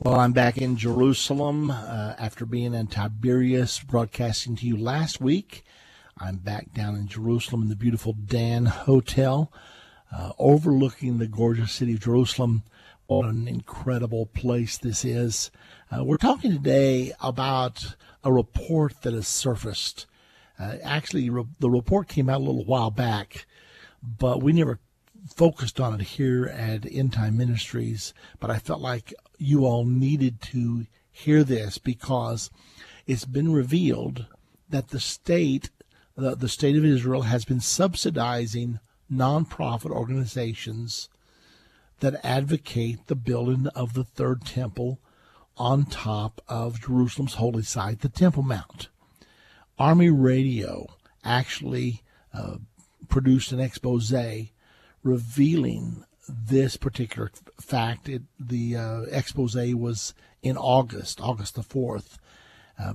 Well, I'm back in Jerusalem after being in Tiberias, broadcasting to you last week. I'm back down in Jerusalem in the beautiful Dan Hotel, overlooking the gorgeous city of Jerusalem. What an incredible place this is. We're talking today about a report that has surfaced. Actually, the report came out a little while back, but we never focused on it here at Endtime Ministries. But I felt like you all needed to hear this because it's been revealed that the state of Israel has been subsidizing nonprofit organizations that advocate the building of the third temple on top of Jerusalem's holy site, the Temple Mount. Army Radio actually produced an expose revealing this particular fact. The expose was in August the 4th.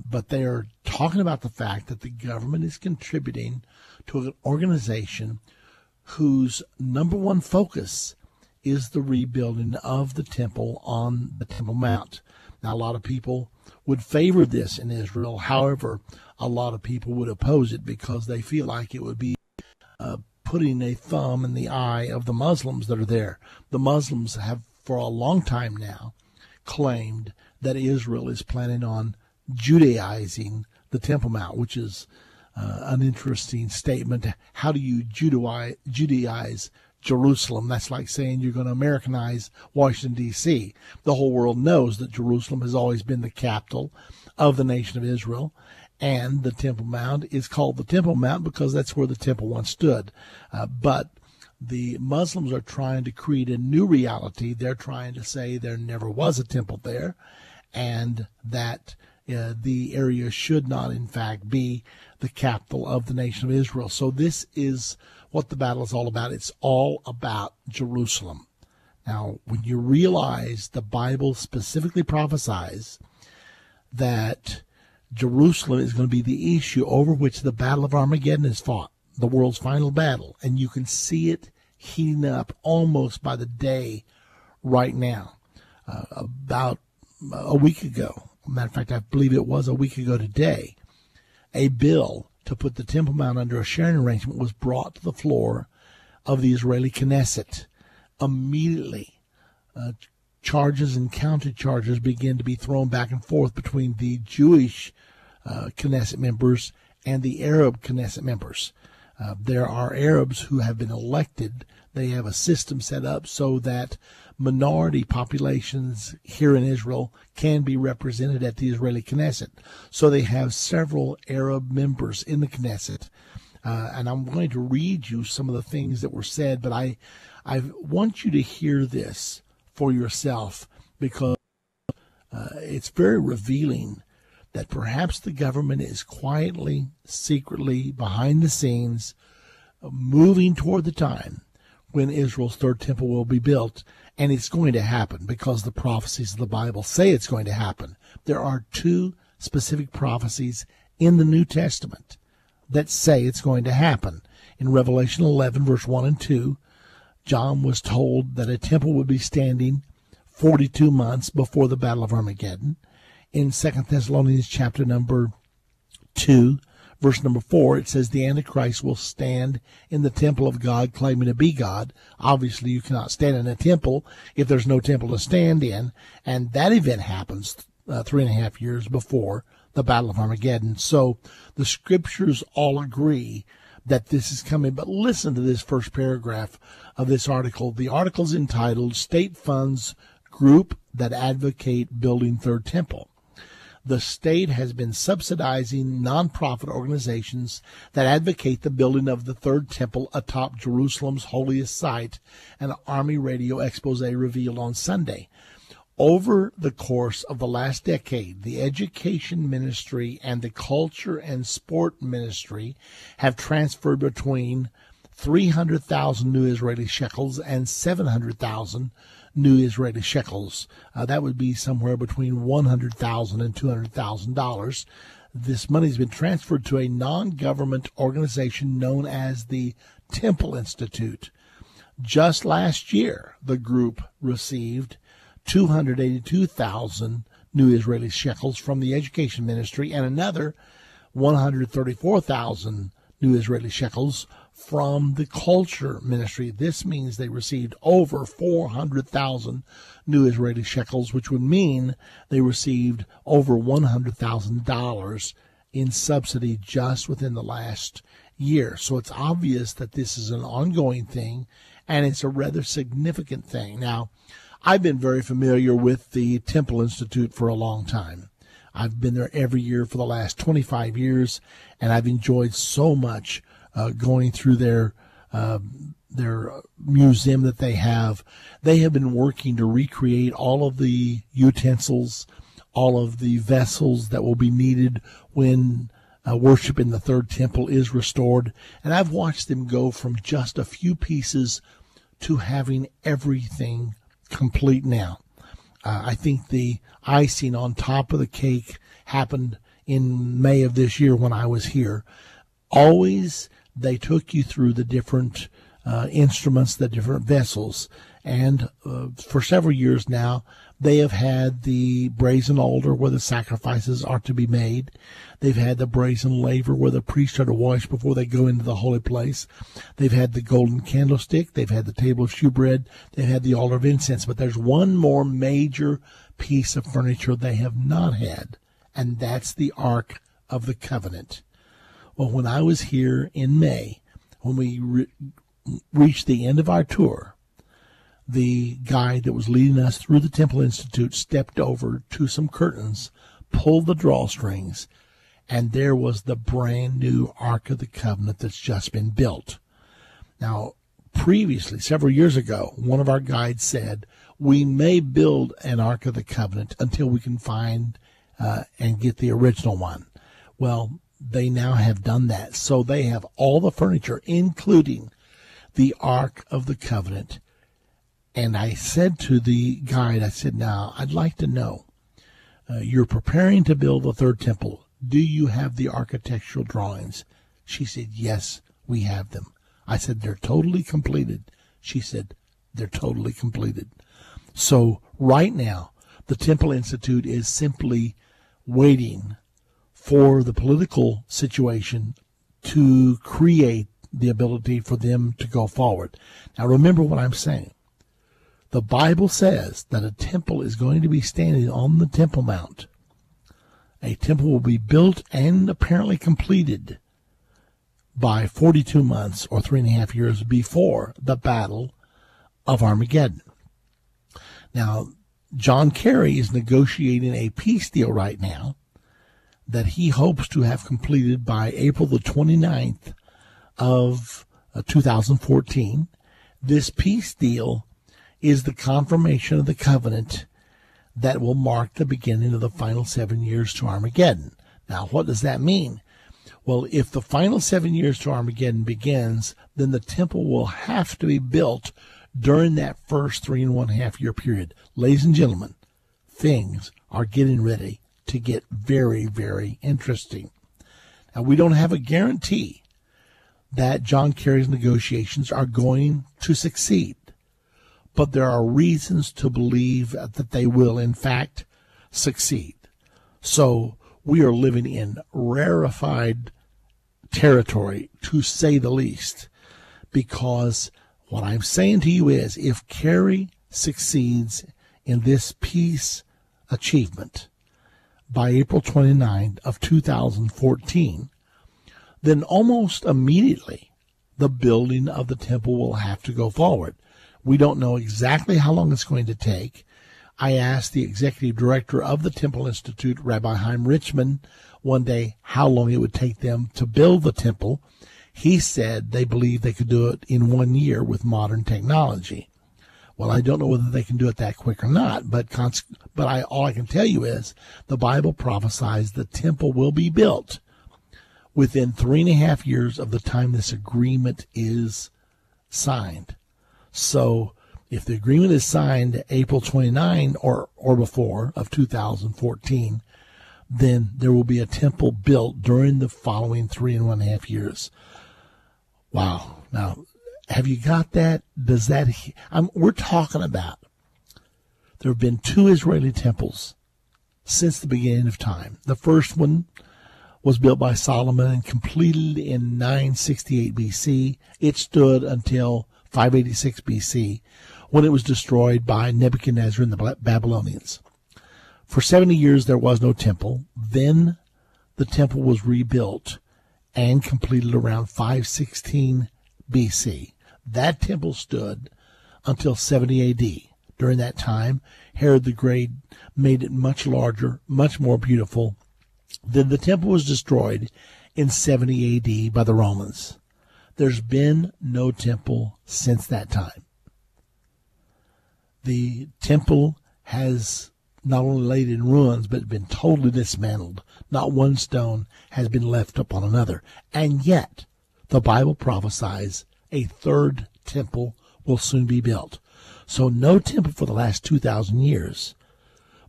But they are talking about the fact that the government is contributing to an organization whose number one focus is the rebuilding of the temple on the Temple Mount. Now, a lot of people would favor this in Israel. However, a lot of people would oppose it because they feel like it would be putting a thumb in the eye of the Muslims that are there. The Muslims have, for a long time now, claimed that Israel is planning on Judaizing the Temple Mount, which is an interesting statement. How do you Judaize Jerusalem? That's like saying you're going to Americanize Washington, D.C. The whole world knows that Jerusalem has always been the capital of the nation of Israel, and the Temple Mount is called the Temple Mount because that's where the temple once stood. But the Muslims are trying to create a new reality. They're trying to say there never was a temple there, and that the area should not, in fact, be the capital of the nation of Israel. So this is what the battle is all about. It's all about Jerusalem. Now, when you realize the Bible specifically prophesies that Jerusalem is going to be the issue over which the Battle of Armageddon is fought, the world's final battle, and you can see it heating up almost by the day right now. About a week ago, matter of fact, I believe it was a week ago today, a bill to put the Temple Mount under a sharing arrangement was brought to the floor of the Israeli Knesset. Immediately, charges and counter charges began to be thrown back and forth between the Jewish Knesset members and the Arab Knesset members. There are Arabs who have been elected. They have a system set up so that minority populations here in Israel can be represented at the Israeli Knesset. So they have several Arab members in the Knesset. And I'm going to read you some of the things that were said, but I want you to hear this for yourself because it's very revealing that perhaps the government is quietly, secretly, behind the scenes, moving toward the time when Israel's third temple will be built. And it's going to happen because the prophecies of the Bible say it's going to happen. There are two specific prophecies in the New Testament that say it's going to happen. In Revelation 11, verse 1 and 2, John was told that a temple would be standing 42 months before the Battle of Armageddon. In 2 Thessalonians chapter number 2, verse number 4, it says the Antichrist will stand in the temple of God claiming to be God. Obviously, you cannot stand in a temple if there's no temple to stand in. And that event happens 3.5 years before the Battle of Armageddon. So the scriptures all agree that this is coming. But listen to this first paragraph of this article. The article is entitled State Funds Group That Advocate Building Third Temple. The state has been subsidizing nonprofit organizations that advocate the building of the third temple atop Jerusalem's holiest site, an Army Radio expose revealed on Sunday. Over the course of the last decade, the education ministry and the culture and sport ministry have transferred between 300,000 new Israeli shekels and 700,000 new Israeli shekels. That would be somewhere between $100,000 and $200,000. This money has been transferred to a non-government organization known as the Temple Institute. Just last year, the group received 282,000 new Israeli shekels from the education ministry, and another 134,000 new Israeli shekels from the culture ministry. This means they received over 400,000 new Israeli shekels, which would mean they received over $100,000 in subsidy just within the last year. So it's obvious that this is an ongoing thing, and it's a rather significant thing. Now, I've been very familiar with the Temple Institute for a long time. I've been there every year for the last 25 years, and I've enjoyed so much going through their museum that they have. They have been working to recreate all of the utensils, all of the vessels that will be needed when worship in the third temple is restored. And I've watched them go from just a few pieces to having everything complete now. I think the icing on top of the cake happened in May of this year when I was here. Always they took you through the different instruments, the different vessels. And for several years now, they have had the brazen altar where the sacrifices are to be made. They've had the brazen laver where the priests are to wash before they go into the holy place. They've had the golden candlestick. They've had the table of shewbread. They've had the altar of incense. But there's one more major piece of furniture they have not had, and that's the Ark of the Covenant. Well, when I was here in May, when we reached the end of our tour, the guide that was leading us through the Temple Institute stepped over to some curtains, pulled the drawstrings, and there was the brand new Ark of the Covenant that's just been built. Now, previously, several years ago, one of our guides said, we may build an Ark of the Covenant until we can find and get the original one. Well, they now have done that. So they have all the furniture, including the Ark of the Covenant. And I said to the guide, I said, now, I'd like to know, you're preparing to build the third temple. Do you have the architectural drawings? She said, yes, we have them. I said, they're totally completed. She said, they're totally completed. So right now, the Temple Institute is simply waiting for the political situation to create the ability for them to go forward. Now, remember what I'm saying. The Bible says that a temple is going to be standing on the Temple Mount. A temple will be built and apparently completed by 42 months or 3.5 years before the Battle of Armageddon. Now, John Kerry is negotiating a peace deal right now that he hopes to have completed by April the 29th of 2014. This peace deal is the confirmation of the covenant that will mark the beginning of the final 7 years to Armageddon. Now, what does that mean? Well, if the final 7 years to Armageddon begins, then the temple will have to be built during that first 3.5 year period. Ladies and gentlemen, things are getting ready to get very, very interesting. Now, we don't have a guarantee that John Kerry's negotiations are going to succeed, but there are reasons to believe that they will, in fact, succeed. So we are living in rarefied territory, to say the least, because what I'm saying to you is, if Kerry succeeds in this peace achievement by April 29th of 2014, then almost immediately the building of the temple will have to go forward. We don't know exactly how long it's going to take. I asked the executive director of the Temple Institute, Rabbi Chaim Richman, one day how long it would take them to build the temple. He said they believe they could do it in 1 year with modern technology. Well, I don't know whether they can do it that quick or not, but all I can tell you is the Bible prophesies the temple will be built within 3.5 years of the time this agreement is signed. So if the agreement is signed April 29 or before of 2014, then there will be a temple built during the following 3.5 years. Wow. Now, have you got that? We're talking about There have been 2 Israeli temples since the beginning of time. The first one was built by Solomon and completed in 968 BC. It stood until 586 BC, when it was destroyed by Nebuchadnezzar and the Babylonians. For 70 years there was no temple. Then the temple was rebuilt and completed around 516 BC. That temple stood until 70 AD. During that time, Herod the Great made it much larger, much more beautiful. Then the temple was destroyed in 70 AD by the Romans. There's been no temple since that time. The temple has not only laid in ruins, but been totally dismantled. Not one stone has been left upon another. And yet, the Bible prophesies a 3rd temple will soon be built. So no temple for the last 2,000 years.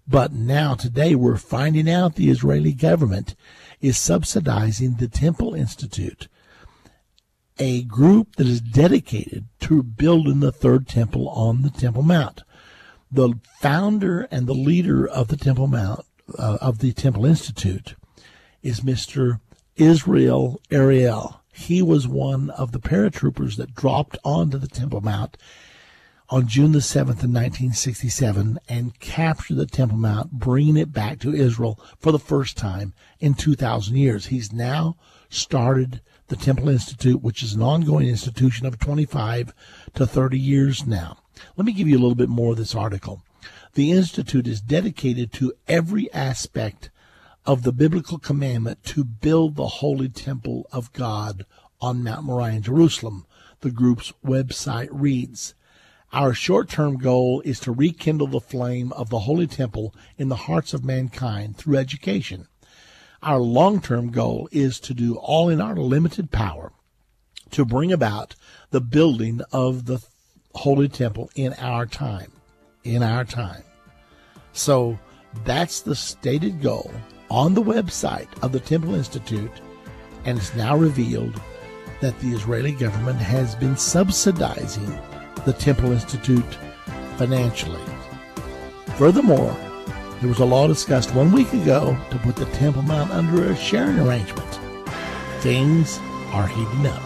But now, today, we're finding out the Israeli government is subsidizing the Temple Institute, a group that is dedicated to building the 3rd temple on the Temple Mount. The founder and the leader of the Temple Mount, of the Temple Institute, is Mr. Israel Ariel. He was one of the paratroopers that dropped onto the Temple Mount on June the 7th of 1967 and captured the Temple Mount, bringing it back to Israel for the first time in 2,000 years. He's now started the Temple Institute, which is an ongoing institution of 25 to 30 years now. Let me give you a little bit more of this article. The Institute is dedicated to every aspect of the biblical commandment to build the holy temple of God on Mount Moriah in Jerusalem. The group's website reads, "Our short-term goal is to rekindle the flame of the Holy Temple in the hearts of mankind through education. Our long-term goal is to do all in our limited power to bring about the building of the Holy Temple in our time. So that's the stated goal on the website of the Temple Institute, and it's now revealed that the Israeli government has been subsidizing the Temple Institute financially. Furthermore, there was a law discussed 1 week ago to put the Temple Mount under a sharing arrangement. Things are heating up.